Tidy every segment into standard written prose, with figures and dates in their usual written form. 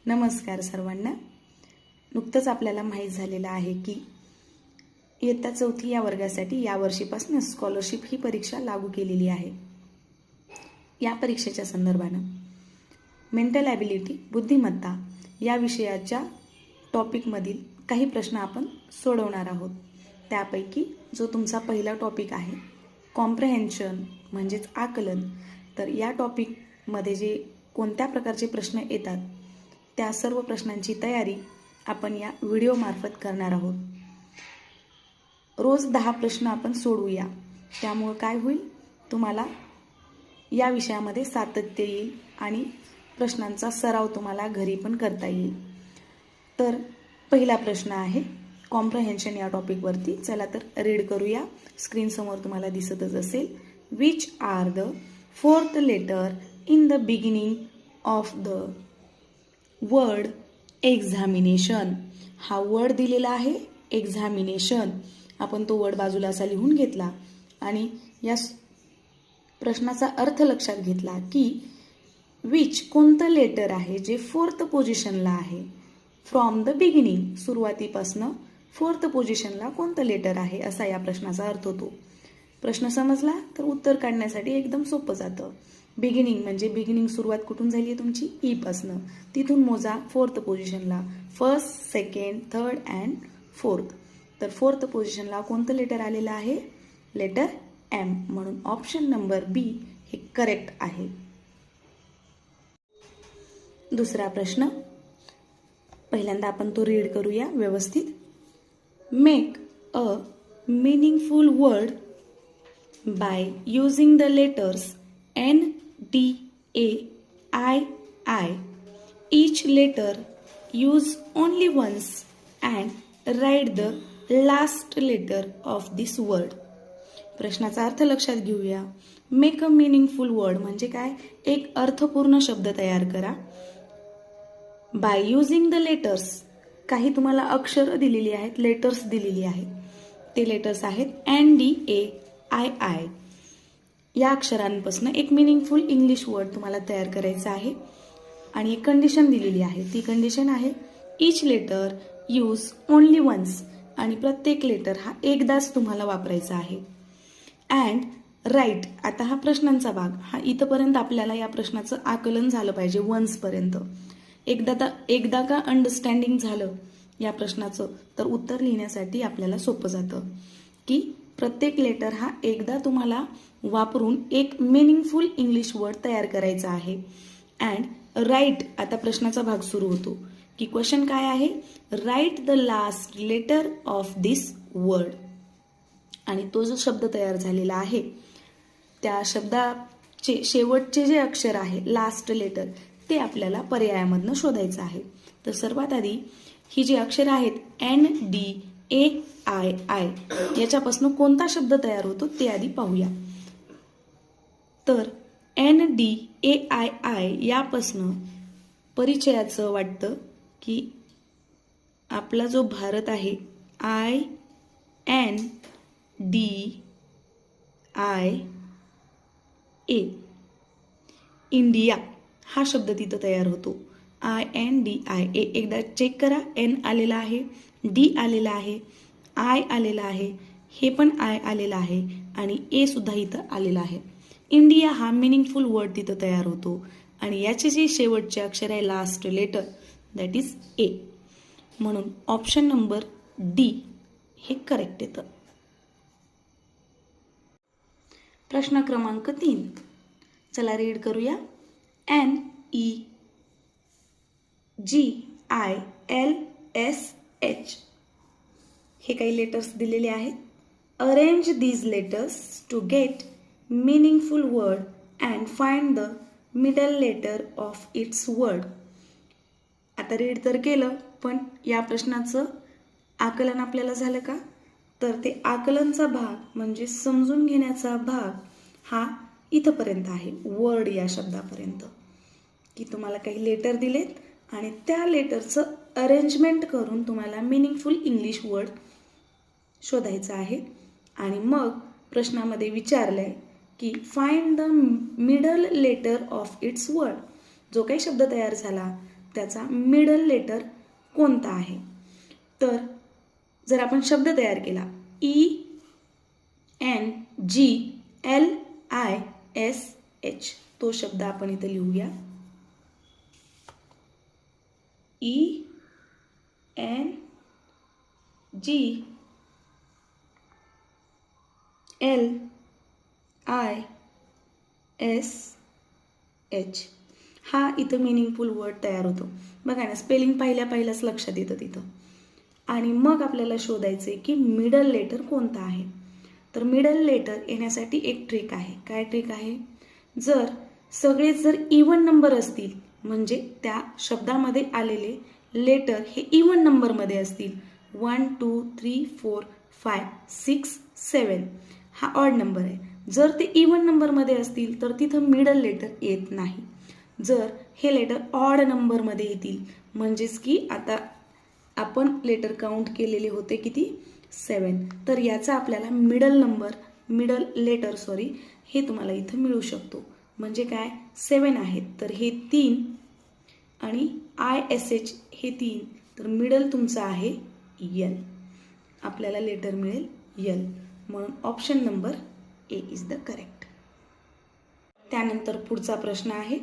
नमस्कार सर्वांना. नुकतंच आपल्याला माहीत झालेलं आहे की इयत्ता 4थी या वर्गासाठी या वर्षीपासून स्कॉलरशिप ही परीक्षा लागू केलेली आहे. या परीक्षेच्या संदर्भानं मेंटल ॲबिलिटी बुद्धिमत्ता या विषयाच्या टॉपिकमधील काही प्रश्न आपण सोडवणार आहोत. त्यापैकी जो तुमचा पहिला टॉपिक आहे कॉम्प्रेहेन्शन म्हणजेच आकलन, तर या टॉपिकमध्ये जे कोणत्या प्रकारचे प्रश्न येतात त्या सर्व प्रश्नांची तयारी आपण या व्हिडिओमार्फत करणार आहोत. रोज 10 प्रश्न आपण सोडवूया. त्यामुळे काय होईल, तुम्हाला या विषयामध्ये सातत्य येईल आणि प्रश्नांचा सराव तुम्हाला घरी पण करता येईल. तर पहिला प्रश्न आहे कॉम्प्रेहेन्शन या टॉपिकवरती. चला तर रीड करूया. स्क्रीनसमोर तुम्हाला दिसतच असेल. Which are the 4th letter in the beginning of the word examination. हा वर्ड दिलेला आहे एक्झामिनेशन. आपण तो वर्ड बाजूला असा लिहून घेतला आणि या प्रश्नाचा अर्थ लक्षात घेतला की विच कोणतं लेटर आहे जे 4th पोझिशनला आहे. फ्रॉम द बिगिनिंग सुरुवातीपासनं 4th पोझिशनला कोणतं लेटर आहे असा या प्रश्नाचा अर्थ होतो. प्रश्न समजला तर उत्तर काढण्यासाठी एकदम सोपं जातं. बिगिनिंग म्हणजे बिगिनिंग सुरुवात कुठून झाली आहे तुमची, ई पासनं. तिथून मोजा 4th पोझिशनला, 1st, 2nd, 3rd and 4th. तर 4th पोझिशनला कोणतं लेटर आलेलं आहे, लेटर एम. म्हणून ऑप्शन नंबर बी हे करेक्ट आहे. दुसरा प्रश्न पहिल्यांदा आपण तो रीड करूया व्यवस्थित. Make a meaningful word by using the letters N, D, A, I. Each letter use only once and write the last letter of this word. प्रश्नाचा अर्थ लक्षात घेऊया. मेक अ मीनिंगफुल वर्ड म्हणजे काय, एक अर्थपूर्ण शब्द तयार करा. बाय युजिंग द लेटर्स, काही तुम्हाला अक्षर दिलेली आहेत, लेटर्स दिलेली आहेत. ते लेटर्स आहेत N, D, A, I. या अक्षरांपासून एक मिनिंगफुल इंग्लिश वर्ड तुम्हाला तयार करायचा आहे आणि एक कंडिशन दिलेली आहे. ती कंडिशन आहे इच लेटर यूज ओनली वन्स, आणि प्रत्येक लेटर हा एकदाच तुम्हाला वापरायचा आहे. अँड राईट, आता हा प्रश्नांचा भाग, हा इथपर्यंत आपल्याला या प्रश्नाचं आकलन झालं पाहिजे वन्सपर्यंत. एकदा का अंडरस्टँडिंग झालं या प्रश्नाचं तर उत्तर लिहिण्यासाठी आपल्याला सोपं जातं की प्रत्येक लेटर हा एकदा तुम्हाला वापरून एक मिनिंगफुल इंग्लिश वर्ड तयार करायचा आहे. अँड राईट, आता प्रश्नाचा भाग सुरू होतो की क्वेश्चन काय आहे, write the last letter of this word. आणि तो जो शब्द तयार झालेला आहे त्या शब्दाचे शेवटचे जे अक्षर आहे लास्ट लेटर ते आपल्याला पर्यायामधनं शोधायचं आहे. तर सर्वात आधी ही जी अक्षर आहेत N, D, A, I याच्यापासून कोणता शब्द तयार होतो ते आधी पाहूया. तर N, D, A, I यापासनं परिचयाचं वाटतं की आपला जो भारत आहे I, N, D, I, A, India हा शब्द तिथं तयार होतो. I, N, D, I, A. एकदा चेक करा, N आलेला आहे, D आलेला आहे, I आलेला आहे, हे पण I आलेला आहे आणि A सुद्धा इथं आलेला आहे. इंडिया हा मिनिंगफुल वर्ड तिथं तयार होतो आणि याचे जे शेवटचे अक्षर आहे last letter that is A. म्हणून ऑप्शन नंबर D हे करेक्ट येतं. प्रश्न क्रमांक 3. चला रीड करूया. N, E, G, I, L, S, H हे काही लेटर्स दिलेले आहेत. Arrange these letters to get meaningful word and find the middle letter of its word. आता रीड तर केलं, पण या प्रश्नाचं आकलन आपल्याला झालं का, तर ते आकलनचा भाग म्हणजे समजून घेण्याचा भाग हा इथंपर्यंत आहे, वर्ड या शब्दापर्यंत. की तुम्हाला काही लेटर दिलेत आणि त्या लेटरचं अरेंजमेंट करून तुम्हाला मिनिंगफुल इंग्लिश वर्ड शोधायचं आहे. आणि मग प्रश्नामध्ये विचारलंय की find the middle letter of its word. जो काही शब्द तयार झाला त्याचा मिडल लेटर कोणता आहे. तर जर आपण शब्द तयार केला ENGLISH, तो शब्द आपण इथं लिहूया. ENGLISH हा इथं मिनिंगफुल वर्ड तयार होतो. बघा ना, स्पेलिंग पहिल्याच लक्षात येतं तिथं. आणि मग आपल्याला शोधायचे की मिडल लेटर कोणता आहे. तर मिडल लेटर येण्यासाठी एक ट्रिक आहे. काय ट्रिक आहे? जर सगळेच जर इवन नंबर असतील, म्हणजे त्या शब्दामध्ये आलेले लेटर हे इवन नंबरमध्ये असतील, 1 2 3 4 5 6 7 हा ऑड नंबर आहे. जर ते इवन नंबरमध्ये असतील तर तिथं मिडल लेटर येत नाही. जर हे लेटर ऑड नंबरमध्ये येतील, म्हणजेच की आता आपण लेटर काउंट केलेले होते किती, 7, तर याचा आपल्याला मिडल लेटर हे तुम्हाला इथं मिळू शकतो. म्हणजे काय, 7 आहेत तर हे 3 आणि ISH हे 3, तर मिडल तुमचं आहे L. आपल्याला लेटर मिळेल L. म्हणून option number A is the correct. त्यानंतर पुढचा प्रश्न आहे,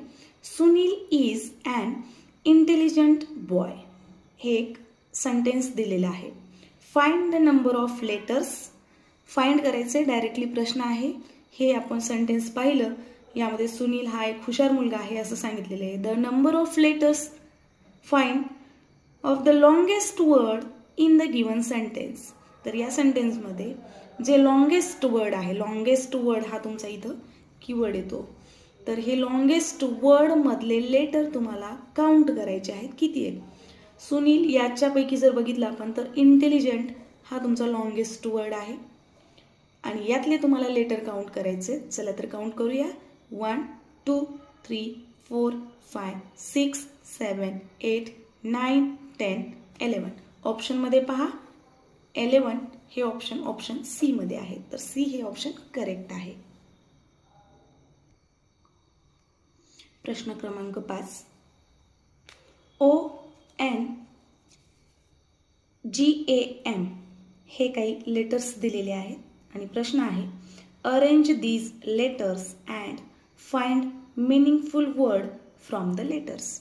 Sunil is an intelligent boy. हे एक सेंटेन्स दिलेलं आहे. Find the number of letters. Find करायचे, डायरेक्टली प्रश्न आहे. हे आपण सेंटेन्स पाहिलं, यामध्ये सुनील हा एक हुशार मुलगा आहे असं सांगितलेलं आहे. The number of letters find of the longest word in the given sentence. तर या सेंटेन्समध्ये जे लॉंगेस्ट वर्ड आहे, लॉंगेस्ट वर्ड हा तुमचा इथं कीवर्ड येतो. तर हे लॉंगेस्ट वर्डमधले लेटर तुम्हाला काउंट करायचे आहेत, किती आहेत. सुनील याच्यापैकी जर बघितलं आपण तर इंटेलिजंट हा तुमचा लॉंगेस्ट वर्ड आहे आणि यातले तुम्हाला लेटर काउंट करायचे. चला तर काउंट करूया. 1 2 3 4 5 6 7 8 9 10 11. ऑप्शनमध्ये पहा, 11 हे ऑप्शन सी मध्ये आहे. तर सी हे ऑप्शन करेक्ट आहे. प्रश्न क्रमांक 5, ONGAM हे काही लेटर्स दिलेले आहेत आणि प्रश्न आहे, arrange these letters and find meaningful word from the letters.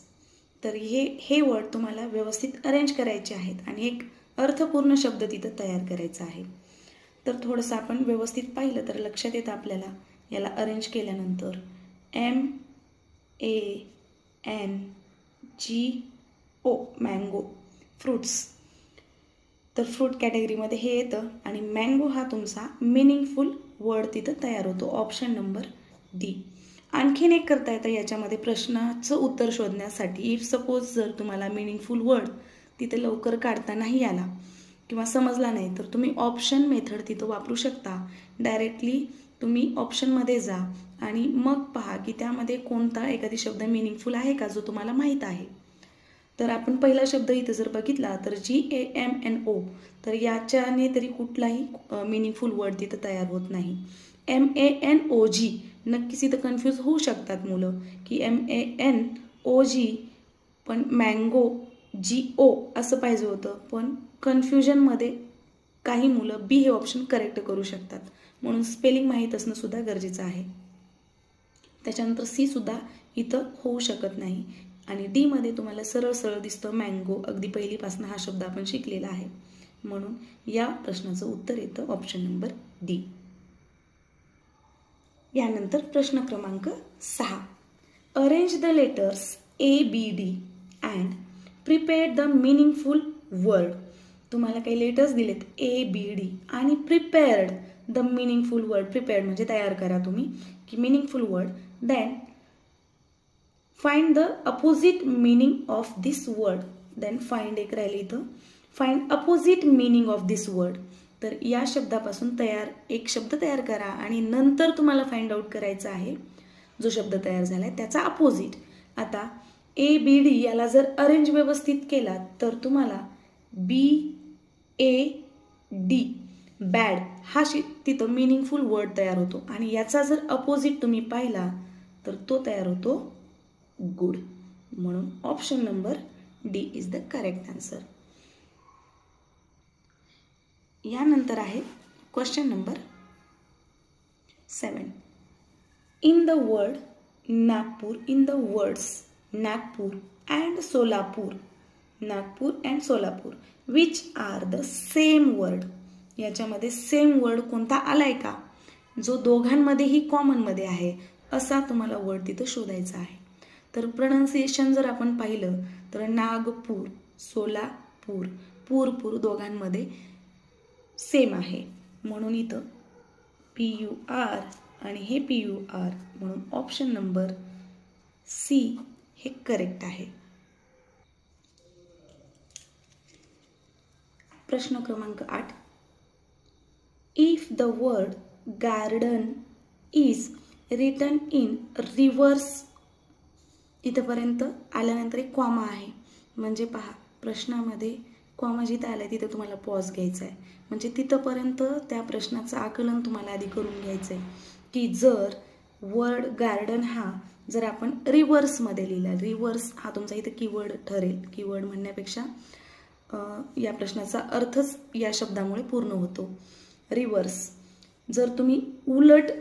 तर हे वर्ड तुम्हाला व्यवस्थित अरेंज करायचे आहेत आणि एक अर्थपूर्ण शब्द तिथं तयार करायचा आहे. तर थोडंसं आपण व्यवस्थित पाहिलं तर लक्षात येतं आपल्याला, याला अरेंज केल्यानंतर MANGO मँगो, फ्रूट्स. तर फ्रूट कॅटेगरीमध्ये हे येतं आणि मँगो हा तुमचा मिनिंगफुल वर्ड तिथं तयार होतो. Option number D. आणखीन एक करता येतं याच्यामध्ये प्रश्नाचं उत्तर शोधण्यासाठी. इफ सपोज जर तुम्हाला मिनिंगफुल वर्ड तिथे लवकर काढता नाही आला किंवा समजला नाही, तर तुम्ही ऑप्शन मेथड तिथं वापरू शकता. डायरेक्टली तुम्ही ऑप्शनमध्ये जा आणि मग पहा की त्यामध्ये कोणता एखादी शब्द मिनिंगफुल आहे का जो तुम्हाला माहीत आहे. तर आपण पहिला शब्द इथं जर बघितला तर GAMNO, तर याच्याने तरी कुठलाही मिनिंगफुल वर्ड तिथं तयार होत नाही. MANOG, नक्कीच इथं कन्फ्यूज होऊ शकतात मुलं की MANOG पण मँगो GO असं पाहिजे होतं, पण कन्फ्युजनमध्ये काही मुलं बी हे ऑप्शन करेक्ट करू शकतात. म्हणून स्पेलिंग माहीत असणं सुद्धा गरजेचं आहे. त्याच्यानंतर सी सुद्धा इथं होऊ शकत नाही आणि डी मध्ये तुम्हाला सरळ सरळ दिसतं मँगो. अगदी पहिलीपासून हा शब्द आपण शिकलेला आहे. म्हणून या प्रश्नाचं उत्तर येतं ऑप्शन नंबर डी. यानंतर प्रश्न क्रमांक 6, arrange the letters ABD and prepare the meaningful word. तुम्हाला काही लेटर्स दिलेत ABD आणि prepared the meaningful word. Prepared म्हणजे तयार करा तुम्ही की meaningful word. Then find the opposite meaning of this word. Then find एक राहिले इथं, find opposite meaning of this word. तर या शब्दापासून एक शब्द तयार करा आणि नंतर तुम्हाला फाइंड आउट करायचा आहे जो शब्द तयार झाला आहे त्याचा अपोजिट. आता ABD याला जर अरेंज व्यवस्थित केला तर तुम्हाला BAD बॅड हा तिथं मिनिंगफुल वर्ड तयार होतो आणि याचा जर अपोजिट तुम्ही पाहिला तर तो तयार होतो गुड. म्हणून option number D is the correct answer. यानंतर आहे question number 7. In the word Nagpur, in the words Nagpur and Solapur, Nagpur and Solapur which are the same word. याच्यामध्ये सेम वर्ड कोणता आलाय का, जो दोघांमध्येही कॉमनमध्ये आहे असा तुम्हाला वर्ड तिथं शोधायचा आहे. तर प्रोनाउन्सिएशन जर आपण पाहिलं तर नागपूर, सोलापूर, पूर दोघांमध्ये सेम आहे, म्हणून इथं PUR आणि हे PUR, म्हणून ऑप्शन नंबर सी हे करेक्ट आहे. प्रश्न क्रमांक 8. If the word garden is written in reverse, इथंपर्यंत आल्यानंतर एक कॉमा आहे, म्हणजे पहा प्रश्नामध्ये कॉमा जिथं आला तिथं तुम्हाला पॉज घ्यायचा आहे, म्हणजे तिथंपर्यंत त्या प्रश्नाचं आकलन तुम्हाला आधी करून घ्यायचं आहे की जर वर्ड गार्डन हा जर आपण रिव्हर्समध्ये लिहिला, रिव्हर्स हा तुमचा इथं कीवर्ड ठरेल. कीवर्ड म्हणण्यापेक्षा या प्रश्नाचा अर्थच या शब्दामुळे पूर्ण होतो. रिव्हर्स जर तुम्ही उलट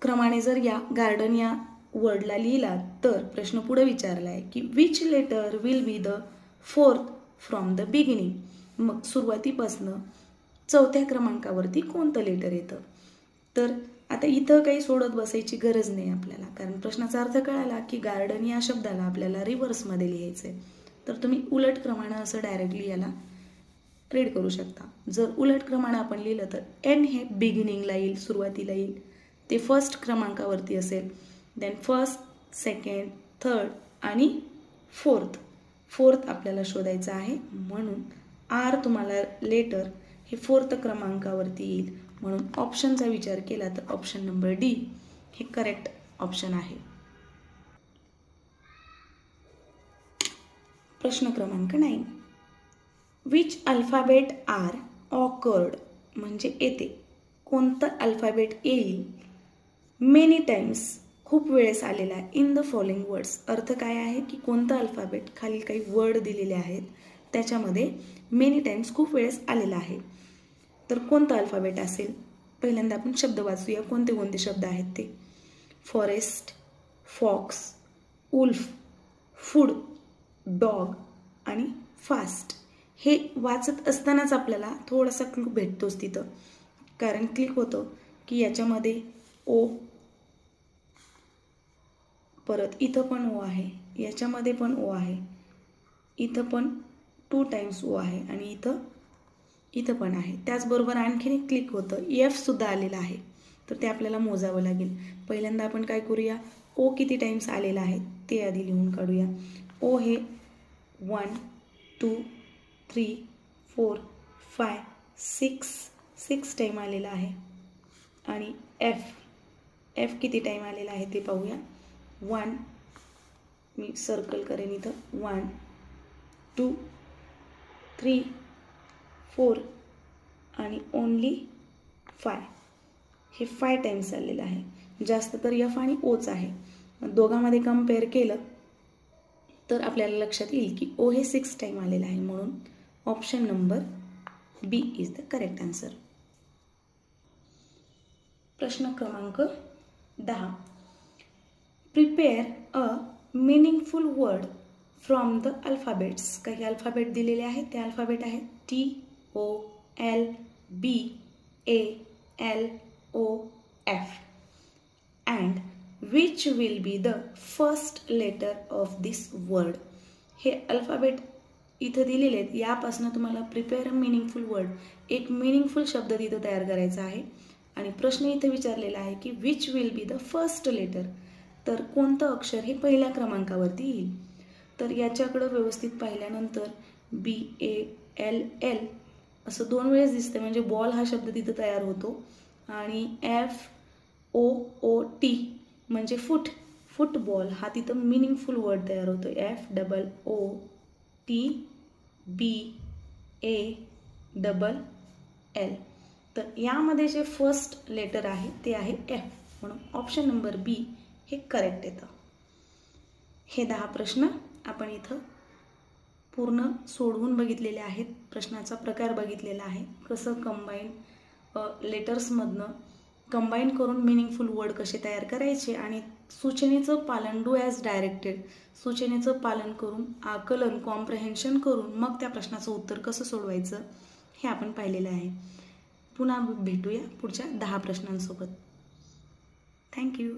क्रमाने जर या गार्डन या वर्डला लिहिला तर प्रश्न पुढे विचारला आहे की which letter will be the fourth from the beginning. मग सुरुवातीपासनं 4थ्या क्रमांकावरती कोणतं लेटर येतं. तर आता इथं काही सोडत बसायची गरज नाही आपल्याला, कारण प्रश्नाचा अर्थ कळाला की गार्डन या शब्दाला आपल्याला रिव्हर्समध्ये लिहायचं आहे. तर तुम्ही उलट क्रमानं असं डायरेक्टली याला रीड करू शकता. जर उलट क्रमानं आपण लिहिलं तर एन हे बिगिनिंगला येईल, सुरुवातीला येईल, ते फर्स्ट क्रमांकावरती असेल. देन फर्स्ट, सेकंड, थर्ड आणि फोर्थ आपल्याला शोधायचं आहे, म्हणून आर तुम्हाला लेटर हे 4th क्रमांकावरती येईल. म्हणून ऑप्शनचा विचार केला तर ऑप्शन नंबर डी हे करेक्ट ऑप्शन आहे. प्रश्न क्रमांक 9. विच अल्फाबेट आर ऑकर्ड, म्हणजे येते कोणतं अल्फाबेट येईल मेनी टाइम्स, खूप वेळेस आलेला आहे इन द फॉलोइंग वर्ड्स. अर्थ काय आहे की कोणतं अल्फाबेट, खाली काही वर्ड दिलेले आहेत त्याच्यामध्ये मेनी टाइम्स खूप वेळेस आलेला आहे. तर कोणतं अल्फाबेट असेल. पहिल्यांदा आपण शब्द वाचूया कोणते कोणते शब्द आहेत ते. Forest, fox, wolf, food, dog आणि फास्ट. हे वाचत असतानाच आपल्याला थोडासा क्लिक भेटतोच तिथं, कारण क्लिक होतं की याच्यामध्ये ओ, परत इथं पण ओ आहे, याच्यामध्ये पण ओ आहे, इथं पण 2 टाइम्स ओ आहे आणि इथं पण आहे. त्याचबरोबर आणखीन एक क्लिक होतं, एफ सुद्धा आलेला आहे, तर ते आपल्याला मोजावं लागेल. पहिल्यांदा आपण काय करूया, ओ किती टाइम्स आलेला आहे ते आधी लिहून काढूया. ओ हे 1, 2, 3, 4, 5, 6 टाइम आलेला आहे. आणि एफ किती टाइम आलेला आहे ते पाहूया. 1, मी सर्कल करेन इथं, 1, 2, 3, 4 आणि ओनली 5, हे 5 टाइम्स आलेलं आहे. जास्त तर एफ आणि ओच आहे. दोघांमध्ये कम्पेअर केलं तर आपल्याला लक्षात येईल की ओ हे 6 टाइम आलेलं आहे, म्हणून option number B is the correct answer. प्रश्न क्रमांक 10. Prepare a meaningful word from the alphabets. काही अल्फाबेट दिलेले आहेत, ते अल्फाबेट आहेत TOLBALOF and which will be the first letter of this word. हे अल्फाबेट इथं दिलेले आहेत, यापासून तुम्हाला प्रिपेअर अ मीनिंगफुल वर्ड, एक मीनिंगफुल शब्द तिथं तयार करायचा आहे. आणि प्रश्न इथे विचारलेला आहे की which will be the first letter, तर कोणतं अक्षर हे पहिल्या क्रमांकावरती येईल. तर याच्याकडं व्यवस्थित पाहिल्यानंतर BALL असं 2 वेळेस दिसतं, म्हणजे बॉल हा शब्द तिथं तयार होतो. आणि FOOT म्हणजे फुटबॉल हा तिथं मिनिंगफुल वर्ड तयार होतो. FOOTBALL. तर यामध्ये जे फर्स्ट लेटर आहे ते आहे F, म्हणून ऑप्शन नंबर बी हे करेक्ट येतं. हे 10 प्रश्न आपण इथं पूर्ण सोडवून बघितलेले आहेत, प्रश्नाचा प्रकार बघितलेला आहे, कसं लेटर्समधनं कंबाईन करून मिनिंगफुल वर्ड कसे तयार करायचे आणि सूचनेचं पालन, डू ॲज डायरेक्टेड, सूचनेचं पालन करून आकलन, कॉम्प्रहेन्शन करून मग त्या प्रश्नाचं उत्तर कसं सोडवायचं हे आपण पाहिलेलं आहे. पुन्हा भेटूया पुढच्या 10 प्रश्नांसोबत. थँक्यू.